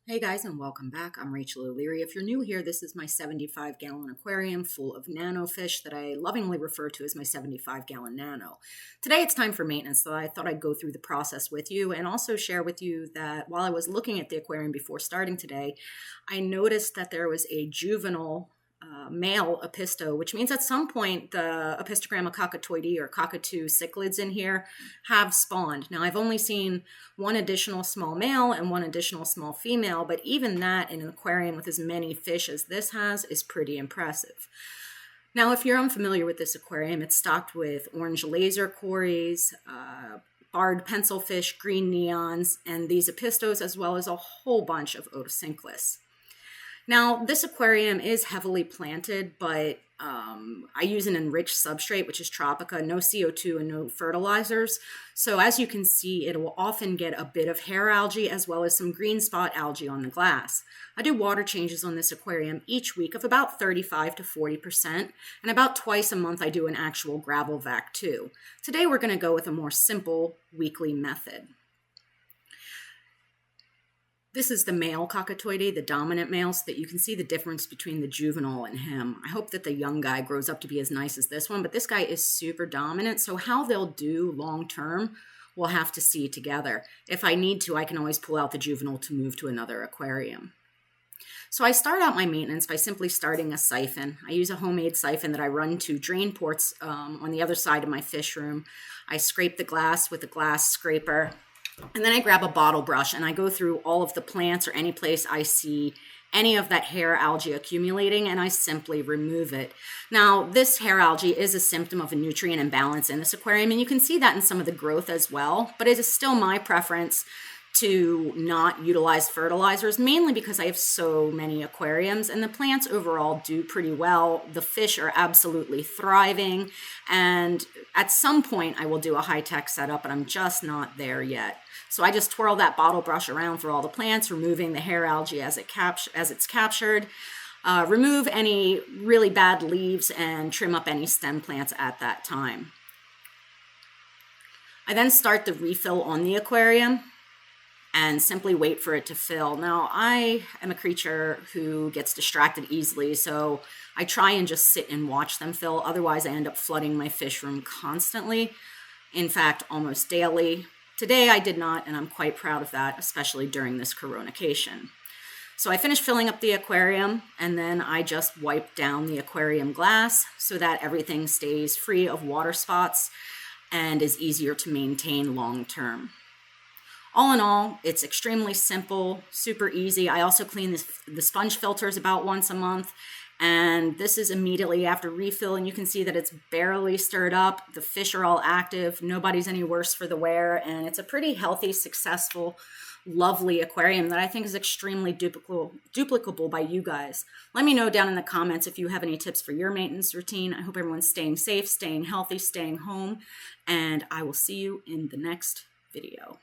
Hey guys, and welcome back. I'm Rachel O'Leary. If you're new here, this is my 75-gallon aquarium full of nano fish that I lovingly refer to as my 75-gallon nano. Today it's time for maintenance, so I thought I'd go through the process with you and also share with you that while I was looking at the aquarium before starting today, I noticed that there was a juvenile male apisto, which means at some point the Apistogramma cockatoidea or cockatoo cichlids in here have spawned. Now I've only seen one additional small male and one additional small female, but even that in an aquarium with as many fish as this has is pretty impressive. Now, if you're unfamiliar with this aquarium, it's stocked with orange laser cories, barred pencilfish, green neons, and these apistos, as well as a whole bunch of otocinclus. Now, this aquarium is heavily planted, but I use an enriched substrate, which is Tropica, no CO2 and no fertilizers. So as you can see, it will often get a bit of hair algae as well as some green spot algae on the glass. I do water changes on this aquarium each week of about 35 to 40%, and about twice a month I do an actual gravel vac too. Today we're going to go with a more simple weekly method. This is the male cockatoidea, the dominant male, so that you can see the difference between the juvenile and him. I hope that the young guy grows up to be as nice as this one, but this guy is super dominant, so how they'll do long term, we'll have to see together. If I need to, I can always pull out the juvenile to move to another aquarium. So I start out my maintenance by simply starting a siphon. I use a homemade siphon that I run to drain ports on the other side of my fish room. I scrape the glass with a glass scraper. And then I grab a bottle brush and I go through all of the plants or any place I see any of that hair algae accumulating, and I simply remove it. Now, this hair algae is a symptom of a nutrient imbalance in this aquarium, and you can see that in some of the growth as well, but it is still my preference to not utilize fertilizers, mainly because I have so many aquariums and the plants overall do pretty well. The fish are absolutely thriving, and at some point I will do a high-tech setup, but I'm just not there yet. So I just twirl that bottle brush around through all the plants, removing the hair algae as it's captured, remove any really bad leaves, and trim up any stem plants at that time. I then start the refill on the aquarium and simply wait for it to fill. Now, I am a creature who gets distracted easily, so I try and just sit and watch them fill. Otherwise, I end up flooding my fish room constantly. In fact, almost daily. Today, I did not, and I'm quite proud of that, especially during this coronation. So I finish filling up the aquarium, and then I just wipe down the aquarium glass so that everything stays free of water spots and is easier to maintain long term. All in all, it's extremely simple, super easy. I also clean the sponge filters about once a month, and this is immediately after refill, and you can see that it's barely stirred up. The fish are all active, nobody's any worse for the wear, and it's a pretty healthy, successful, lovely aquarium that I think is extremely duplicable by you guys. Let me know down in the comments if you have any tips for your maintenance routine. I hope everyone's staying safe, staying healthy, staying home, and I will see you in the next video.